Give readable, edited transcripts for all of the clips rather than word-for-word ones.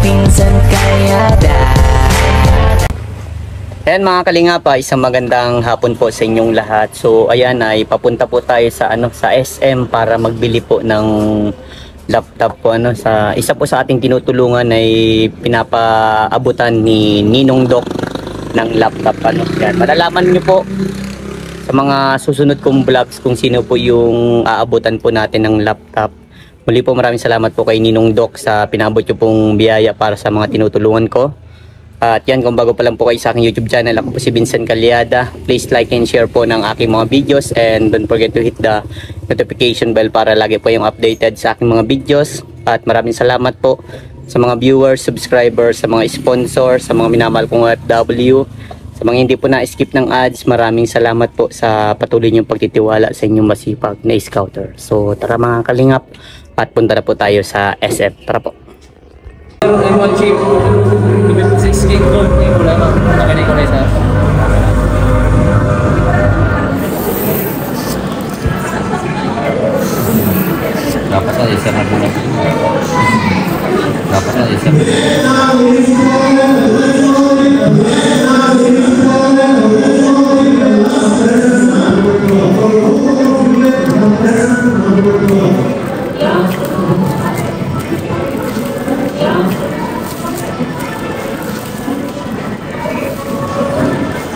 Vincent Calyada. Ayan mga kalingap, isang magandang hapon po sa inyong lahat. So ayan ay papunta po tayo sa sa SM para magbili po ng laptop po sa isa po sa ating tinutulungan ay pinapaabutan ni Ninong Doc ng laptop Yan. Malalaman niyo po sa mga susunod kong vlogs kung sino po yung aabutan po natin ng laptop. Muli po maraming salamat po kay Ninong Doc sa pinabot niyo pong biyaya para sa mga tinutulungan ko. At yan, kung bago pa lang po kayo sa aking YouTube channel, ako po si Vincent Calyada. Please like and share po ng aking mga videos and don't forget to hit the notification bell para lagi po yung updated sa aking mga videos. At maraming salamat po sa mga viewers, subscribers, sa mga sponsors, sa mga minamahal kong OFW, sa mga hindi po na-skip ng ads. Maraming salamat po sa patuloy niyong pagtitiwala sa inyong masipag na scouter. So tara mga kalingap at punta na po tayo sa SF. Tara po. M1 chip, 6 gig gold, wala na, nakinig ko na isa. Dapat na isa na muna. Dapat na isa.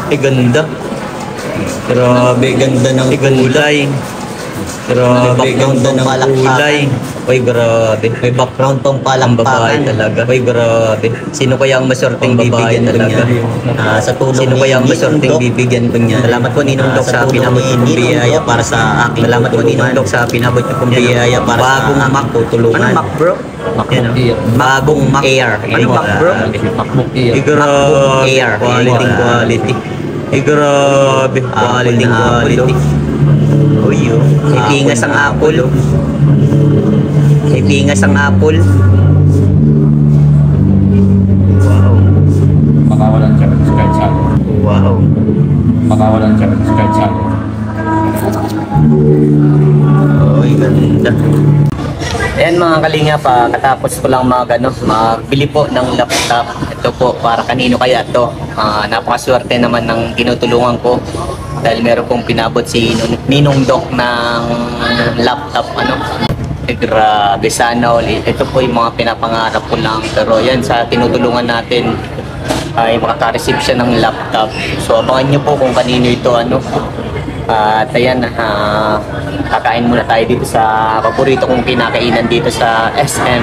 Ay ganda. Grabe ganda ng kulay. Grabe ganda ng kulay. Ay grabe. May background pang palakpakan talaga. Ay grabe. Sino kaya ang maswerteng bibigyan pa niya? Sa tulong sino kaya ang maswerteng bibigyan pa niya? Salamat po Ninong Doc sa pinabot niyo pong biyaya para sa akin. Salamat po Ninong Doc sa pinabot niyo pong biyaya para sa bagong Mac tutulungan. Ano Mac bro? Bagong Mac Air. Ano Mac bro? MacBook Air. MacBook Air. Quality. Ay grabe, quality. Uy, may pingas ang Apple. May pingas ang Apple. Wow. Makawalan siya ng scratch out. Wow. Makawalan siya ng scratch out. Ay ganda. Ayan mga kalingap, katapos ko lang magbili po ng laptop. Ito po, para kanino kaya ito. Napakaswerte naman ng tinutulungan ko dahil meron pong pinabot si Ninong Doc ng laptop. Grabe, sana ulit. Ito po yung mga pinapangarap ko lang. Pero yan, sa tinutulungan natin ay makaka-receive siya ng laptop. So abangan nyo po kung kanino ito. At ayan, kakain muna tayo dito sa paborito kong kinakainan dito sa SM.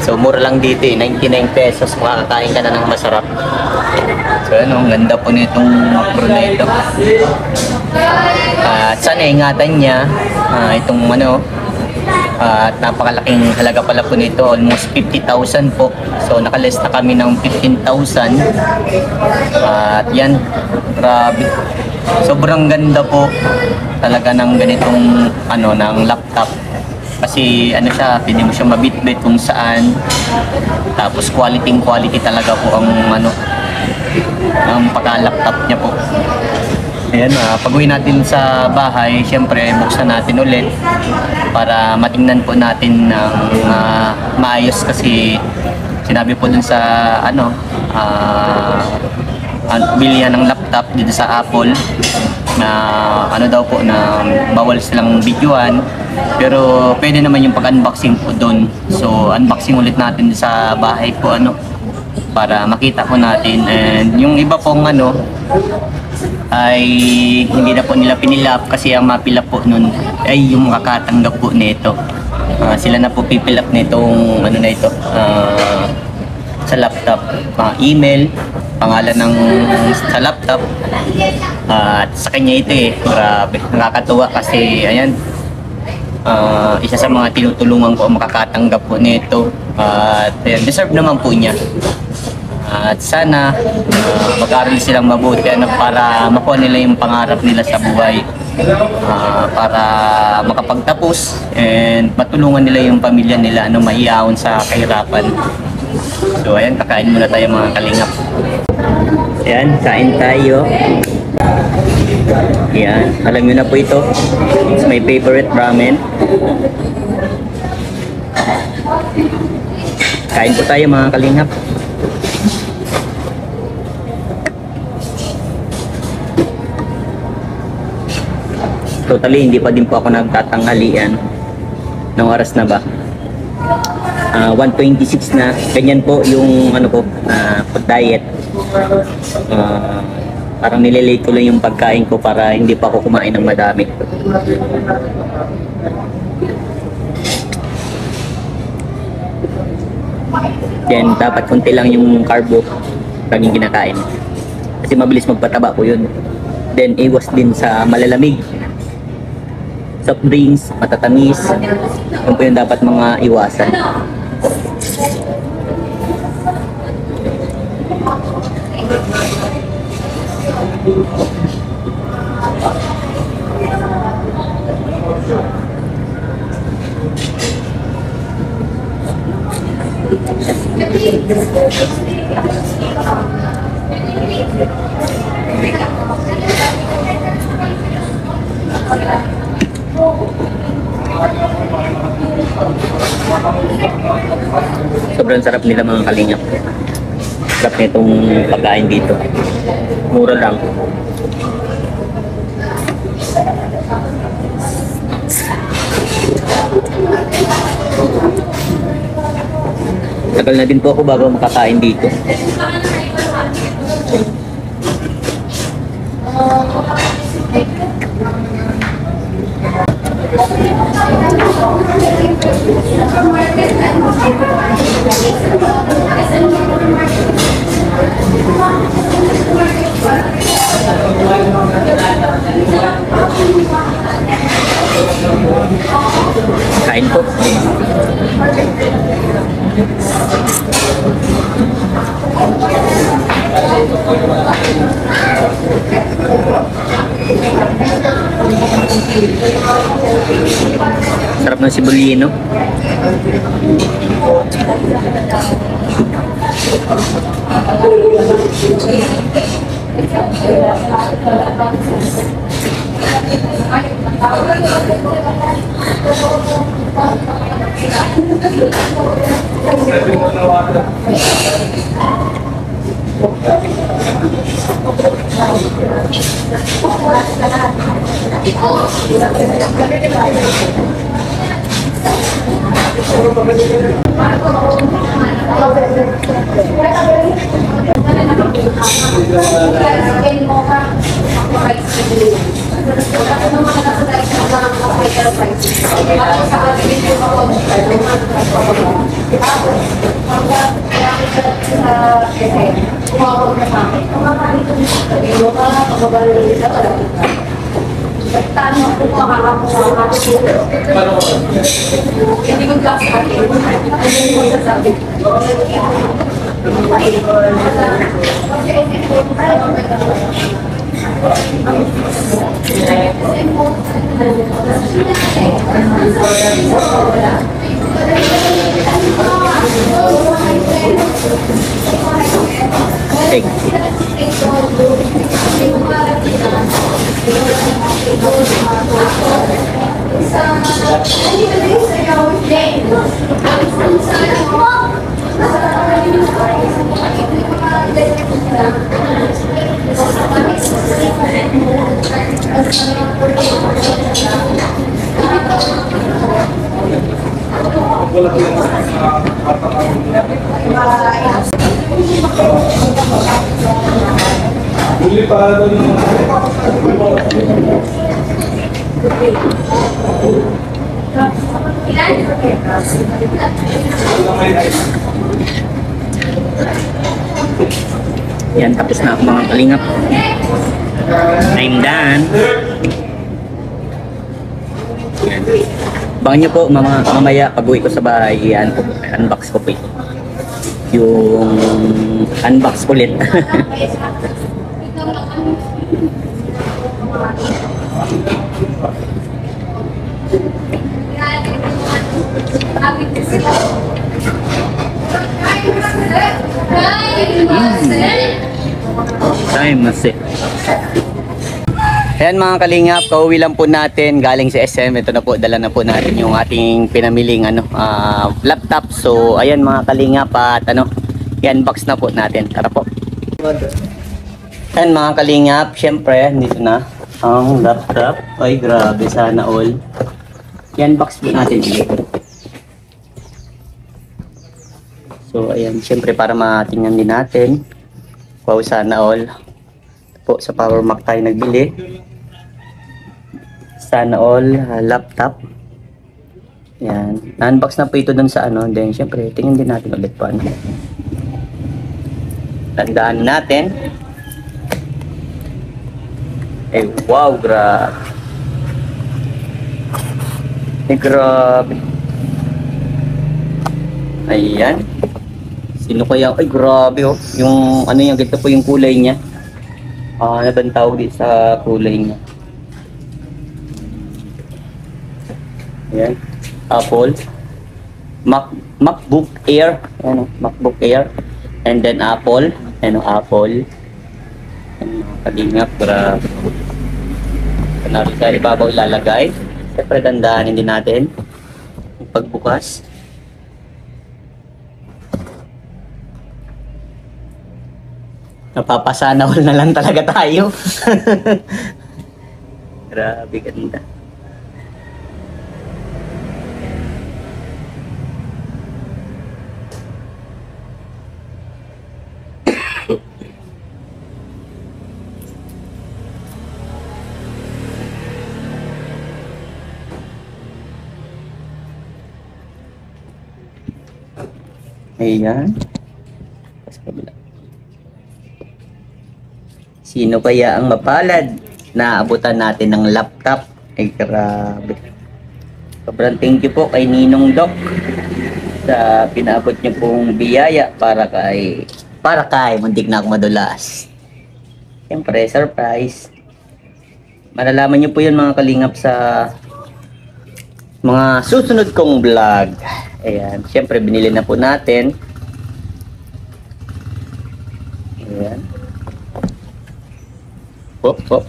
So mura lang dito 99 pesos, makakakain ka na ng masarap. So ang ganda po nitong macro na ito. At sana ingatan niya itong at napakalaking halaga pala po nito, almost 50,000 po. So nakalist na kami ng 15,000. At yan, grabe. Sobrang ganda po talaga ng ganitong ng laptop. Kasi siya, pwede mo siya mabitbit kung saan. Tapos quality talaga po ang pagka-laptop niya po. Ayan, pag-uwi natin sa bahay, syempre buksan natin ulit para matingnan po natin ng maayos kasi sinabi po dun sa bilya ng laptop dito sa Apple na daw po na bawal silang videoan, pero pwede naman yung pag-unboxing po doon. So unboxing ulit natin sa bahay po para makita po natin. And yung iba pong ay hindi na po nila pinilap kasi ang mapilap po nun ay yung makakatanggap po nito. Sila na po pipilap nitong na ito sa laptop, email, pangalan ng sa laptop, at sa kanya ito grabe, nakakatuwa kasi ayan, isa sa mga tinutulungan ko ang makakatanggap po nito, at ayan, deserve naman po niya. At sana mag-aral silang mabuti para makuha nila yung pangarap nila sa buhay, para makapagtapos and matulungan nila yung pamilya nila maiahon sa kahirapan. So ayan, kakain muna tayo mga kalingap. Ayan, kain tayo. Ayan, alam nyo na po ito. It's my favorite ramen. Kain po tayo mga kalingap. Totally, hindi pa din po ako nagtatanghalian. Nung oras na ba? 1:26 na. Ganyan po yung ano ko, pag-diet. Parang nililate ko lang yung pagkain ko para hindi pa ako kumain ng madami. Then, dapat konti lang yung carbo laging kinakain. Kasi mabilis magpataba po yun. Then, iwas din sa malalamig. Soft drinks, matatamis. Yun po yung dapat mga iwasan. Sobrang sarap nila mga kalingap. Sarap nitong pagkain dito. Mura lang. Tagal na din po ako bago makakain dito. Kain po. Sarap ng sibulino. Yan, tapos na ako mga kalingap. I'm done. Abangan nyo po mamaya pag uwi ko sa bahay, yan, unbox ko po ito. Yung unbox ulit. Time na set. Ayan mga kalingap, kauwi lang po natin galing sa SM. Ito na po, dala na po natin yung ating pinamiling laptop. So ayan mga kalingap, at i-unbox na po natin. Tara po. Ayan mga kalingap, syempre dito na ang laptop. Ay grabe, sana all. I-unbox po natin ulit. So ayan, syempre para matingnan din natin. Wow, sana all. Po sa Power Mac tayo nagbili. Sana all laptop. Yan. Na-unbox na po ito dun sa then syempre tingnan din natin ulit po tandaan natin. Eh wow, grabe. Eh grabe. Ayan. Sino kaya? Ay grabe oh. Yung yan, ganito po yung kulay niya. Ano ba tawag dito sa kulay niya? Ayan. Apple. MacBook Air. MacBook Air. And then Apple. Apple. Kalingap. Grabe. Kanaro sa ibabaw ilalagay. Siyempre dandahanin din natin. Yung pagbukas. Napapasana all na lang talaga tayo. Grabe ganda. Ayan. Sino kaya ang mapalad na abutan natin ng laptop? Ay grabe. Sobrang thank you po kay Ninong Doc sa pinaabot niyo pong biyaya para kay muntik na ako madulas. Siyempre, surprise. Malalaman niyo po yun mga kalingap sa mga susunod kong vlog. Ayan, siyempre binili na po natin. Ayan. Hop, hop.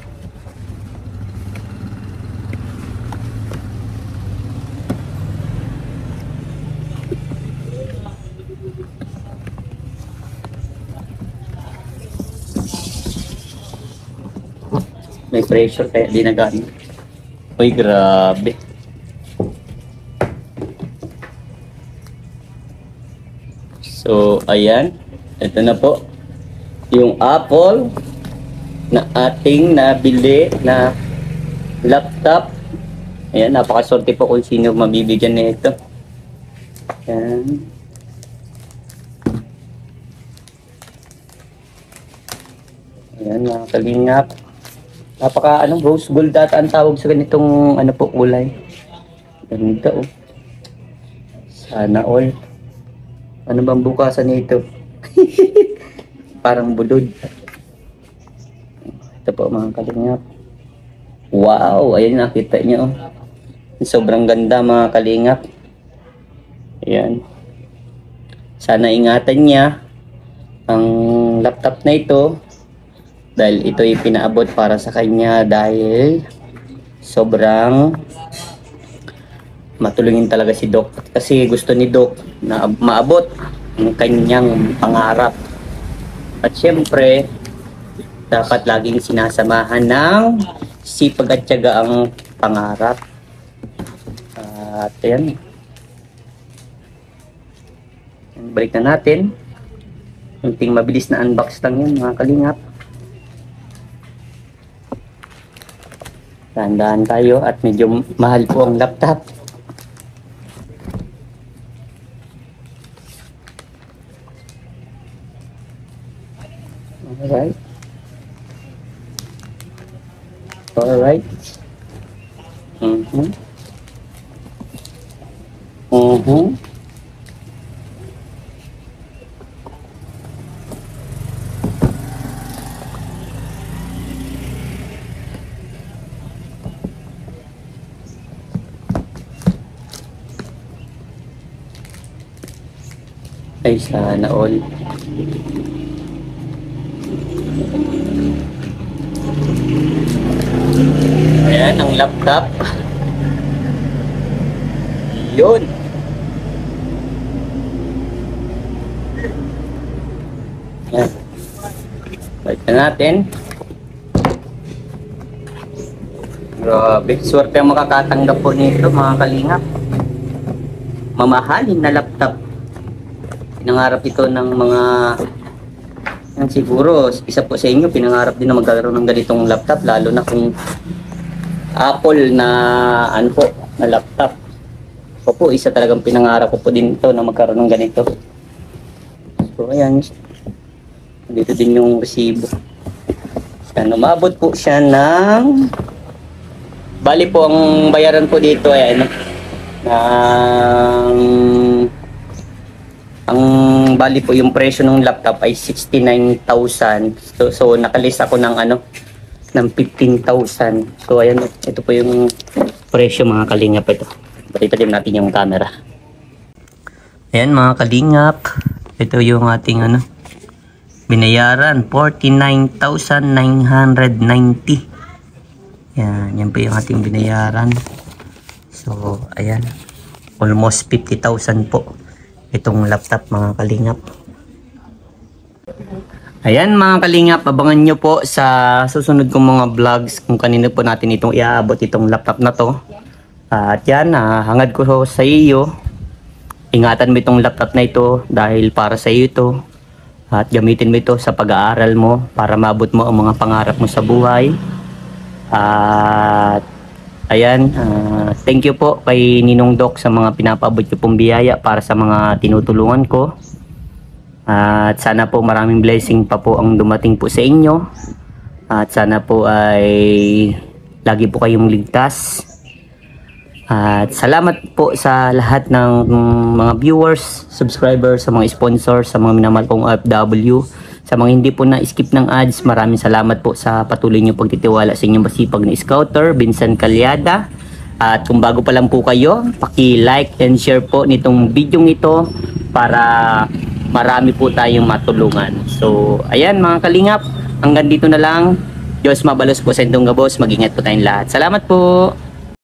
May pressure kaya di na gano'n. Uy, grabe. So, ayan. Ito na po. Yung Apple na ating nabili na laptop. Ayan, napakaswerte po kung sino mabibigyan na ito. Ayan. Ayan, mga kalingap. Napaka, rose gold data ang tawag sa ganitong, po, kulay. Ganda, oh. Sana all. Ano bang bukasan nito? Parang bulod. Ito po mga kalingap. Wow! Ayan, nakita nyo. Sobrang ganda mga kalingap. Ayan. Sana ingatan niya ang laptop na ito. Dahil ito ay pinaabot para sa kanya dahil sobrang matulungin talaga si Doc. Kasi gusto ni Doc na maabot ang kanyang pangarap. At syempre, dapat laging sinasamahan ng sipag at tiyaga ang pangarap. At ayan. Balik na natin. Kunting mabilis na unbox lang yun mga kalingap. Tandaan tayo at medyo mahal po ang laptop. Alright. Alright. Ay, sana all. Ayan, ang laptop. Yun. Ayan. Balik na natin. Grabe, swerte ang makakatanggap po nito mga kalingap. Mamahalin na laptop. Pinangarap ito ng mga yan siguro, isa po sa inyo pinangarap din na magkaroon ng ganitong laptop, lalo na kung Apple na ano po, na laptop. Ako po, isa talagang pinangarap ko po din ito na magkaroon ng ganito. So ayan, dito din yung resibo. Yan, umabot po siya ng bali po ang bayaran po dito ay ano, ang bali po yung presyo ng laptop ay 69,000. So nakalist ako ng ano, ng 15,000. So ayan, ito po yung presyo mga kalingap ito. Pakita din natin yung camera. Ayan mga kalingap, ito yung ating ano, binayaran 49,990. Yan po yung ating binayaran. So ayan, almost 50,000 po itong laptop mga kalingap. Ayan mga kalingap, abangan nyo po sa susunod kong mga vlogs kung kanino po natin itong iaabot itong laptop na to. At yan, hangad ko sa iyo, ingatan mo itong laptop na ito dahil para sa iyo ito. At gamitin mo ito sa pag-aaral mo para maabot mo ang mga pangarap mo sa buhay. At ayan, thank you po kay Ninong Doc sa mga pinapaabot ko pong biyaya para sa mga tinutulungan ko. At sana po maraming blessing pa po ang dumating po sa inyo. At sana po ay lagi po kayong ligtas. At salamat po sa lahat ng mga viewers, subscribers, sa mga sponsors, sa mga minamahal kong OFW. Sa mga hindi po na-skip ng ads, maraming salamat po sa patuloy niyo pagtitiwala sa inyong masipag na scouter, Vincent Calyada. At kung bago pa lang po kayo, paki-like and share po nitong video ito para marami po tayong matulungan. So, ayan mga kalingap, hanggang dito na lang. Diyos mabalos po sa inyong gabos, mag-ingat po tayong lahat. Salamat po!